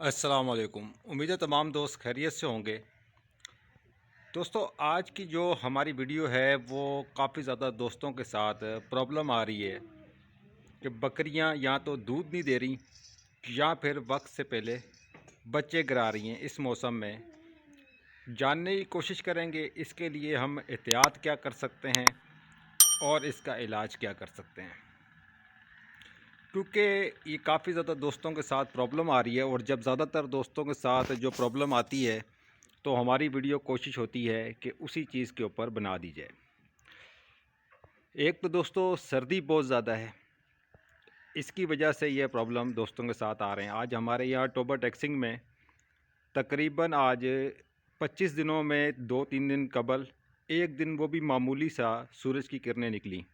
अस्सलाम वालेकुम। उम्मीद है तमाम दोस्त खैरियत से होंगे। दोस्तों, आज की जो हमारी वीडियो है वो काफ़ी ज़्यादा दोस्तों के साथ प्रॉब्लम आ रही है कि बकरियां या तो दूध नहीं दे रही या फिर वक्त से पहले बच्चे गिरा रही हैं। इस मौसम में जानने की कोशिश करेंगे इसके लिए हम एहतियात क्या कर सकते हैं और इसका इलाज क्या कर सकते हैं, क्योंकि ये काफ़ी ज़्यादा दोस्तों के साथ प्रॉब्लम आ रही है। और जब ज़्यादातर दोस्तों के साथ जो प्रॉब्लम आती है तो हमारी वीडियो कोशिश होती है कि उसी चीज़ के ऊपर बना दी जाए। एक तो दोस्तों सर्दी बहुत ज़्यादा है, इसकी वजह से ये प्रॉब्लम दोस्तों के साथ आ रहे हैं। आज हमारे यहाँ टोबर टैक्सिंग में तकरीबन आज 25 दिनों में 2-3 दिन कबल एक दिन वो भी मामूली सा सूरज की किरणें निकली।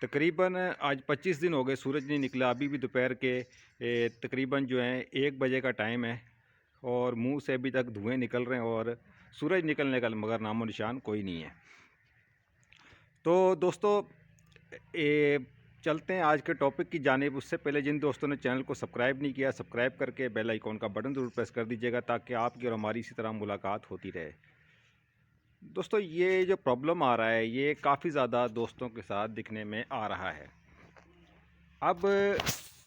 तकरीबन आज 25 दिन हो गए सूरज नहीं निकला। अभी भी दोपहर के तकरीबन जो है 1 बजे का टाइम है और मुंह से अभी तक धुएं निकल रहे हैं और सूरज निकलने का मगर नामो निशान कोई नहीं है। तो दोस्तों, चलते हैं आज के टॉपिक की जानिब। उससे पहले जिन दोस्तों ने चैनल को सब्सक्राइब नहीं किया, सब्सक्राइब करके बेल आइकॉन का बटन ज़रूर प्रेस कर दीजिएगा ताकि आपकी और हमारी इसी तरह मुलाकात होती रहे। दोस्तों, ये जो प्रॉब्लम आ रहा है ये काफ़ी ज़्यादा दोस्तों के साथ दिखने में आ रहा है। अब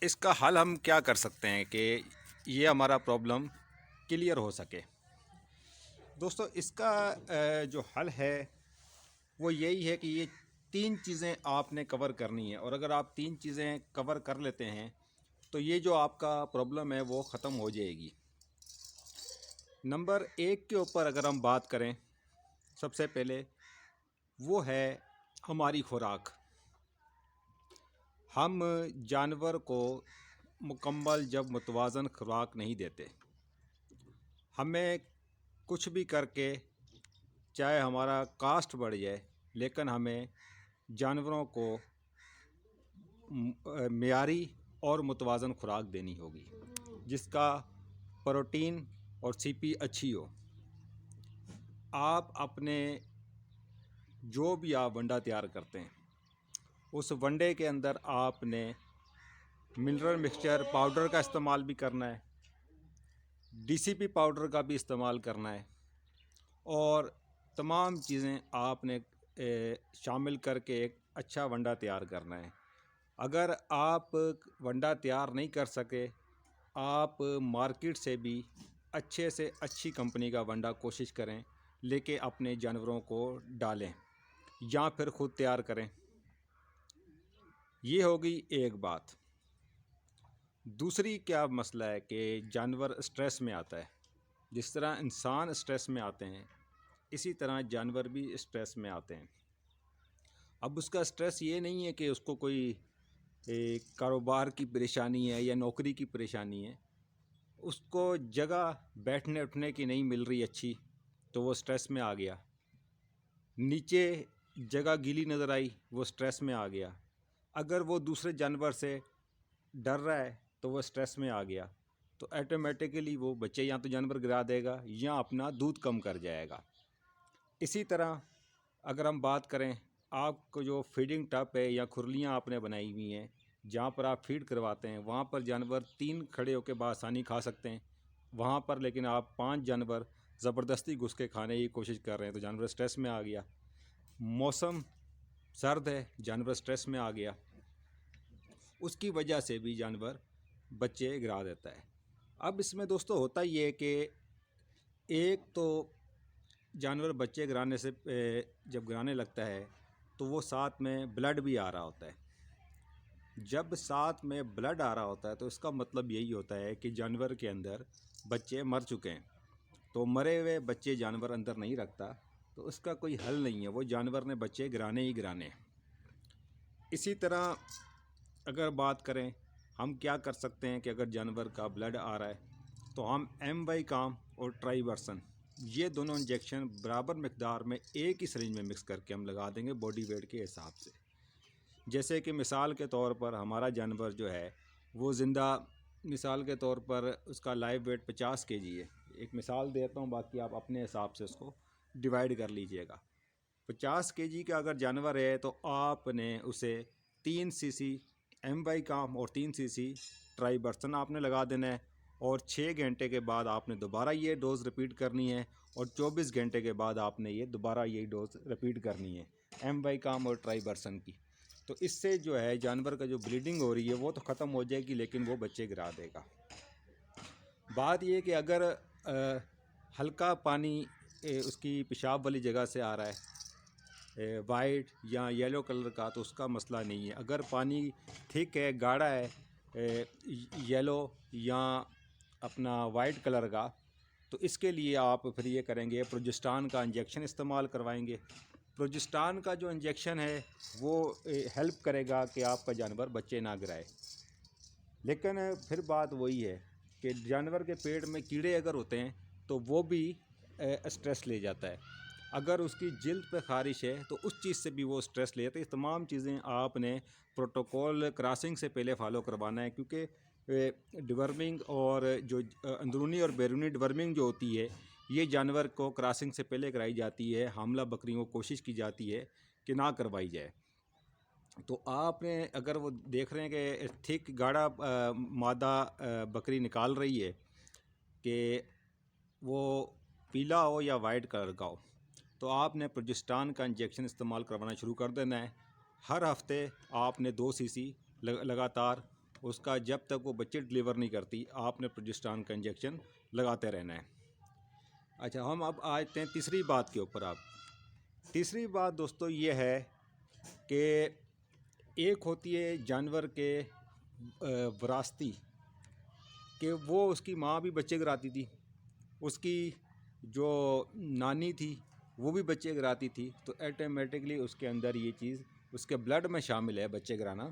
इसका हल हम क्या कर सकते हैं कि ये हमारा प्रॉब्लम क्लियर हो सके। दोस्तों, इसका जो हल है वो यही है कि ये 3 चीज़ें आपने कवर करनी है और अगर आप 3 चीज़ें कवर कर लेते हैं तो ये जो आपका प्रॉब्लम है वो ख़त्म हो जाएगी। नंबर 1 के ऊपर अगर हम बात करें, सबसे पहले वो है हमारी खुराक। हम जानवर को मुकम्मल जब मुतवाज़न खुराक नहीं देते, हमें कुछ भी करके चाहे हमारा कास्ट बढ़ जाए लेकिन हमें जानवरों को मियारी और मुतवाज़न खुराक देनी होगी जिसका प्रोटीन और सीपी अच्छी हो। आप अपने जो भी आप वंडा तैयार करते हैं उस वंडे के अंदर आपने मिनरल मिक्सचर पाउडर का इस्तेमाल भी करना है, डीसीपी पाउडर का भी इस्तेमाल करना है और तमाम चीज़ें आपने शामिल करके एक अच्छा वंडा तैयार करना है। अगर आप वंडा तैयार नहीं कर सके, आप मार्केट से भी अच्छे से अच्छी कंपनी का वंडा कोशिश करें लेके अपने जानवरों को डालें या फिर ख़ुद तैयार करें। ये होगी एक बात। दूसरी क्या मसला है कि जानवर स्ट्रेस में आता है। जिस तरह इंसान स्ट्रेस में आते हैं इसी तरह जानवर भी स्ट्रेस में आते हैं। अब उसका स्ट्रेस ये नहीं है कि उसको कोई कारोबार की परेशानी है या नौकरी की परेशानी है, उसको जगह बैठने उठने की नहीं मिल रही अच्छी तो वो स्ट्रेस में आ गया। नीचे जगह गीली नज़र आई, वो स्ट्रेस में आ गया। अगर वो दूसरे जानवर से डर रहा है तो वो स्ट्रेस में आ गया, तो ऑटोमेटिकली वो बच्चे या तो जानवर गिरा देगा या अपना दूध कम कर जाएगा। इसी तरह अगर हम बात करें, आपको जो फीडिंग टब है या खुरलियाँ आपने बनाई हुई हैं जहाँ पर आप फीड करवाते हैं, वहाँ पर जानवर 3 खड़े होकर बासानी खा सकते हैं। वहाँ पर लेकिन आप 5 जानवर ज़बरदस्ती घुस के खाने की कोशिश कर रहे हैं तो जानवर स्ट्रेस में आ गया। मौसम सर्द है, जानवर स्ट्रेस में आ गया, उसकी वजह से भी जानवर बच्चे गिरा देता है। अब इसमें दोस्तों होता ये है कि एक तो जानवर बच्चे गिराने से जब गिराने लगता है तो वो साथ में ब्लड भी आ रहा होता है। जब साथ में ब्लड आ रहा होता है तो इसका मतलब यही होता है कि जानवर के अंदर बच्चे मर चुके हैं। तो मरे हुए बच्चे जानवर अंदर नहीं रखता तो उसका कोई हल नहीं है, वो जानवर ने बच्चे गिराने ही गिराने हैं। इसी तरह अगर बात करें हम क्या कर सकते हैं कि अगर जानवर का ब्लड आ रहा है तो हम एम काम और ट्राइवर्सन ये दोनों इंजेक्शन बराबर मकदार में एक ही सरिंज में मिक्स करके हम लगा देंगे बॉडी वेट के हिसाब से। जैसे कि मिसाल के तौर पर हमारा जानवर जो है वो ज़िंदा, मिसाल के तौर पर उसका लाइव वेट 50 केजी है। एक मिसाल देता हूँ, बाकी आप अपने हिसाब से उसको डिवाइड कर लीजिएगा। 50 केजी का अगर जानवर है तो आपने उसे 3 सीसी एम काम और 3 सीसी ट्राइवर्सन आपने लगा देना है और 6 घंटे के बाद आपने दोबारा ये डोज़ रिपीट करनी है और 24 घंटे के बाद आपने ये दोबारा यही डोज़ रिपीट करनी है एमवाइकाम और ट्राइबरसन की। तो इससे जो है जानवर का जो ब्लीडिंग हो रही है वो तो ख़त्म हो जाएगी, लेकिन वो बच्चे गिरा देगा। बात ये कि अगर हल्का पानी उसकी पेशाब वाली जगह से आ रहा है, वाइट या येलो कलर का, तो उसका मसला नहीं है। अगर पानी थिक है, गाढ़ा है, येलो या अपना वाइट कलर का, तो इसके लिए आप फिर ये करेंगे, प्रोजेस्टेरॉन का इंजेक्शन इस्तेमाल करवाएंगे। प्रोजेस्टेरॉन का जो इंजेक्शन है वो हेल्प करेगा कि आपका जानवर बच्चे ना गिराए। लेकिन फिर बात वही है कि जानवर के पेट में कीड़े अगर होते हैं तो वो भी स्ट्रेस ले जाता है। अगर उसकी जिल्द पे ख़ारिश है तो उस चीज़ से भी वो स्ट्रेस ले जाता है। ये तमाम चीज़ें आपने प्रोटोकॉल क्रॉसिंग से पहले फ़ॉलो करवाना है, क्योंकि डिवर्मिंग और जो अंदरूनी और बैरूनी डिवर्मिंग जो होती है, ये जानवर को क्रॉसिंग से पहले कराई जाती है। हामला बकरियों को कोशिश की जाती है कि ना करवाई जाए। तो आपने अगर वो देख रहे हैं कि थिक गाढ़ा मादा बकरी निकाल रही है कि वो पीला हो या वाइट कलर का हो, तो आपने प्रोजेस्टेरॉन का इंजेक्शन इस्तेमाल करवाना शुरू कर देना है। हर हफ्ते आपने 2 सीसी लगातार उसका, जब तक वो बच्चे डिलीवर नहीं करती, आपने प्रोजेस्टेरॉन का इंजेक्शन लगाते रहना है। अच्छा, हम अब आते हैं तीसरी बात के ऊपर। आप तीसरी बात दोस्तों ये है कि एक होती है जानवर के विरासती, कि वो उसकी माँ भी बच्चे गिराती थी, उसकी जो नानी थी वो भी बच्चे गिराती थी, तो ऑटोमेटिकली उसके अंदर ये चीज़ उसके ब्लड में शामिल है, बच्चे गिराना,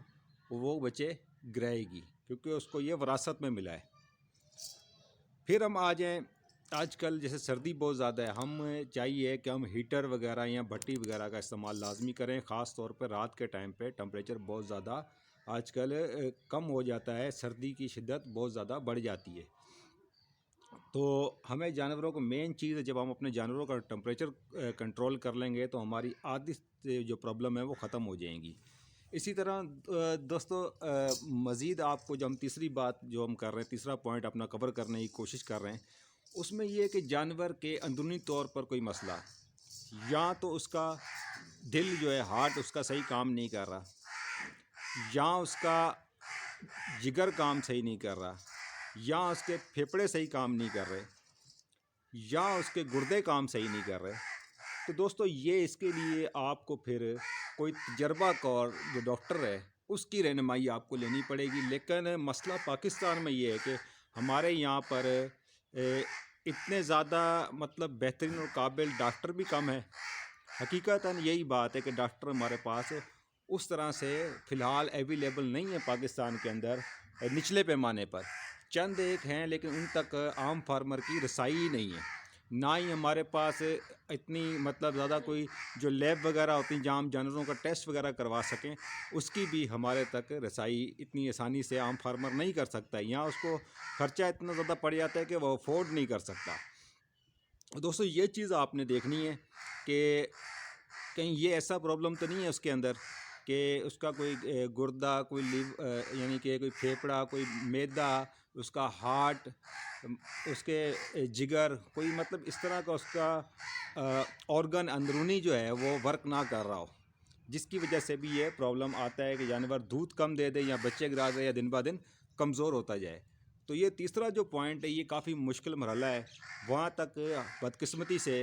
वो बच्चे गिराएगी क्योंकि उसको ये विरासत में मिला है। फिर हम आ जाएँ, आजकल जैसे सर्दी बहुत ज़्यादा है, हम चाहिए कि हम हीटर वगैरह या भट्टी वगैरह का इस्तेमाल लाजमी करें। ख़ास तौर पर रात के टाइम पे टेम्परेचर बहुत ज़्यादा आजकल कम हो जाता है, सर्दी की शिद्दत बहुत ज़्यादा बढ़ जाती है। तो हमें जानवरों को मेन चीज़ है, जब हम अपने जानवरों का टेम्परेचर कंट्रोल कर लेंगे तो हमारी आधी जो प्रॉब्लम है वो ख़त्म हो जाएंगी। इसी तरह दोस्तों, मज़ीद आपको जो हम तीसरी बात जो हम कर रहे हैं, तीसरा पॉइंट अपना कवर करने की कोशिश कर रहे हैं, उसमें ये है कि जानवर के अंदरूनी तौर पर कोई मसला, या तो उसका दिल जो है, हार्ट उसका सही काम नहीं कर रहा, या उसका जिगर काम सही नहीं कर रहा, या उसके फेफड़े सही काम नहीं कर रहे, या उसके गुर्दे काम सही नहीं कर रहे, तो दोस्तों ये इसके लिए आपको फिर कोई तजर्बाकार जो डॉक्टर है उसकी रहनुमाई आपको लेनी पड़ेगी। लेकिन मसला पाकिस्तान में ये है कि हमारे यहाँ पर इतने ज़्यादा मतलब बेहतरीन और काबिल डॉक्टर भी कम है। हकीकतन यही बात है कि डॉक्टर हमारे पास उस तरह से फ़िलहाल अवेलेबल नहीं है पाकिस्तान के अंदर। निचले पैमाने पर चंद एक हैं, लेकिन उन तक आम फार्मर की रसाई ही नहीं है। ना ही हमारे पास इतनी मतलब ज़्यादा कोई जो लैब वगैरह होती हैं जहाँ हम जानवरों का टेस्ट वगैरह करवा सकें, उसकी भी हमारे तक रसाई इतनी आसानी से आम फार्मर नहीं कर सकता। यहाँ उसको ख़र्चा इतना ज़्यादा पड़ जाता है कि वो अफोर्ड नहीं कर सकता। दोस्तों ये चीज़ आपने देखनी है कि कहीं ये ऐसा प्रॉब्लम तो नहीं है उसके अंदर कि उसका कोई गुर्दा, कोई यानी कि कोई फेफड़ा, कोई मैदा, उसका हार्ट, उसके जिगर, कोई मतलब इस तरह का उसका ऑर्गन अंदरूनी जो है वो वर्क ना कर रहा हो, जिसकी वजह से भी ये प्रॉब्लम आता है कि जानवर दूध कम दे दे या बच्चे गिरा दे या दिन ब दिन कमज़ोर होता जाए। तो ये तीसरा जो पॉइंट है ये काफ़ी मुश्किल मरहला है, वहाँ तक बदकिस्मती से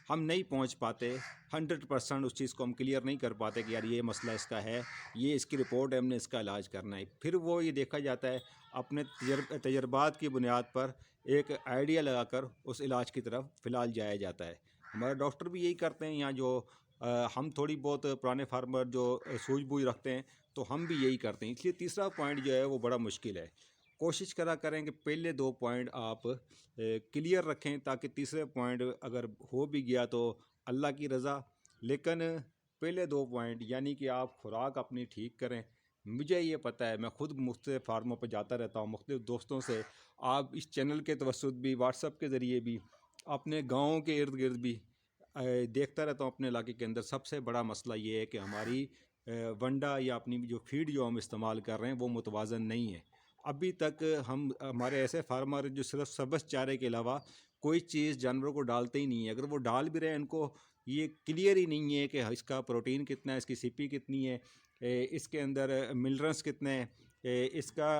हम नहीं पहुँच पाते। 100% उस चीज़ को हम क्लियर नहीं कर पाते कि यार ये मसला इसका है, ये इसकी रिपोर्ट है, हमने इसका इलाज करना है। फिर वो ये देखा जाता है अपने तजर्बात की बुनियाद पर एक आइडिया लगाकर उस इलाज की तरफ फ़िलहाल जाया जाता है। हमारे डॉक्टर भी यही करते हैं, यहाँ जो हम थोड़ी बहुत पुराने फार्मर जो सूझबूझ रखते हैं, तो हम भी यही करते हैं। इसलिए तीसरा पॉइंट जो है वो बड़ा मुश्किल है। कोशिश करा करें कि पहले 2 पॉइंट आप क्लियर रखें, ताकि तीसरे पॉइंट अगर हो भी गया तो अल्लाह की रज़ा। लेकिन पहले 2 पॉइंट यानी कि आप खुराक अपनी ठीक करें। मुझे ये पता है, मैं ख़ुद मुख्तलिफ़ फार्मों पर जाता रहता हूँ, मुख्तलिफ़ दोस्तों से, आप इस चैनल के तवस्सुत भी, व्हाट्सएप के ज़रिए भी, अपने गाँव के इर्द गिर्द भी देखता रहता हूँ अपने इलाके के अंदर। सबसे बड़ा मसला ये है कि हमारी वंडा या अपनी जो फीड जो हम इस्तेमाल कर रहे हैं वो मुतवाज़न नहीं है। अभी तक हम हमारे ऐसे फार्मर जो सिर्फ सब्ज़ चारे के अलावा कोई चीज़ जानवरों को डालते ही नहीं है। अगर वो डाल भी रहे हैं, इनको ये क्लियर ही नहीं है कि इसका प्रोटीन कितना है, इसकी सीपी कितनी है, इसके अंदर मिनरल्स कितने हैं, इसका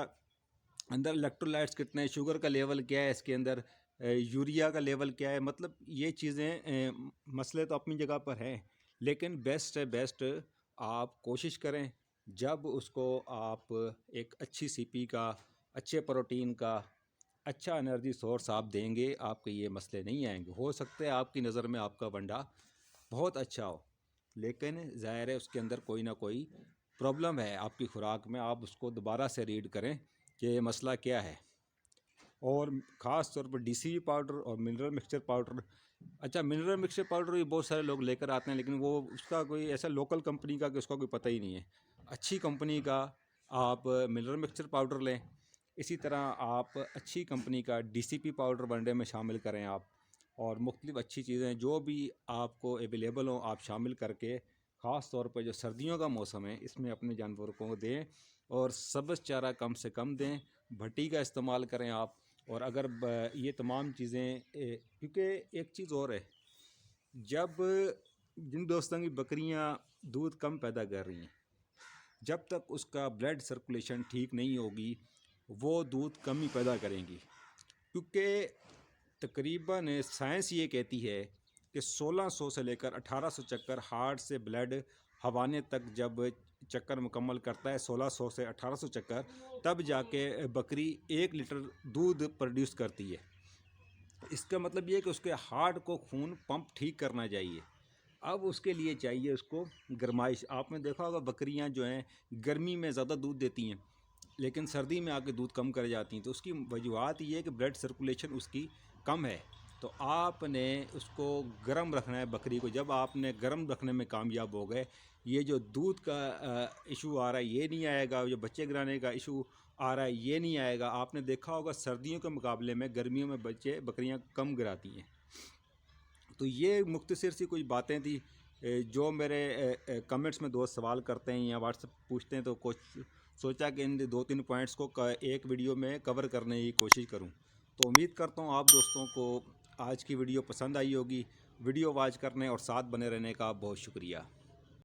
अंदर इलेक्ट्रोलाइट्स कितने हैं, शुगर का लेवल क्या है, इसके अंदर यूरिया का लेवल क्या है। मतलब ये चीज़ें मसले तो अपनी जगह पर हैं, लेकिन बेस्ट है बेस्ट आप कोशिश करें जब उसको आप एक अच्छी सीपी का, अच्छे प्रोटीन का, अच्छा एनर्जी सोर्स आप देंगे, आपके ये मसले नहीं आएंगे। हो सकता है आपकी नज़र में आपका वंडा बहुत अच्छा हो, लेकिन ज़ाहिर है उसके अंदर कोई ना कोई प्रॉब्लम है आपकी खुराक में। आप उसको दोबारा से रीड करें कि ये मसला क्या है। और ख़ास तौर पर डीसीपी पाउडर और मिनरल मिक्सचर पाउडर, अच्छा मिनरल मिक्सचर पाउडर भी बहुत सारे लोग लेकर आते हैं, लेकिन वो उसका कोई ऐसा लोकल कंपनी का कि उसका कोई पता ही नहीं है। अच्छी कंपनी का आप मिनरल मिक्सचर पाउडर लें, इसी तरह आप अच्छी कंपनी का डीसीपी पाउडर वनडे में शामिल करें आप, और मुख्तलिफ़ अच्छी चीज़ें जो भी आपको अवेलेबल हों आप शामिल करके, ख़ास तौर पर जो सर्दियों का मौसम है इसमें अपने जानवरों को दें। और सब्ज़ चारा कम से कम दें, भट्टी का इस्तेमाल करें आप। और अगर ये तमाम चीज़ें क्योंकि एक चीज़ और है, जब जिन दोस्तों की बकरियां दूध कम पैदा कर रही हैं, जब तक उसका ब्लड सर्कुलेशन ठीक नहीं होगी वो दूध कम ही पैदा करेंगी। क्योंकि तकरीबन साइंस ये कहती है कि 1600 से लेकर 1800 चक्कर हार्ट से ब्लड हवाने तक जब चक्कर मुकम्मल करता है, 1600 से 1800 चक्कर, तब जाके बकरी 1 लीटर दूध प्रोड्यूस करती है। इसका मतलब ये है कि उसके हार्ट को खून पंप ठीक करना चाहिए। अब उसके लिए चाहिए उसको गर्माइश। आपने देखा होगा बकरियां जो हैं गर्मी में ज़्यादा दूध देती हैं, लेकिन सर्दी में आके दूध कम कर जाती हैं। तो उसकी वजूहत ये है कि ब्लड सर्कुलेशन उसकी कम है। तो आपने उसको गर्म रखना है बकरी को। जब आपने गर्म रखने में कामयाब हो गए, ये जो दूध का इशू आ रहा है ये नहीं आएगा, जो बच्चे गिराने का इशू आ रहा है ये नहीं आएगा। आपने देखा होगा सर्दियों के मुकाबले में गर्मियों में बकरियां कम गिराती हैं। तो ये मुख्तसर सी कुछ बातें थी जो मेरे कमेंट्स में दोस्त सवाल करते हैं या व्हाट्सएप पूछते हैं, तो कुछ सोचा कि इन 2-3 पॉइंट्स को एक वीडियो में कवर करने की कोशिश करूं। तो उम्मीद करता हूं आप दोस्तों को आज की वीडियो पसंद आई होगी। वीडियो वॉच करने और साथ बने रहने का बहुत शुक्रिया।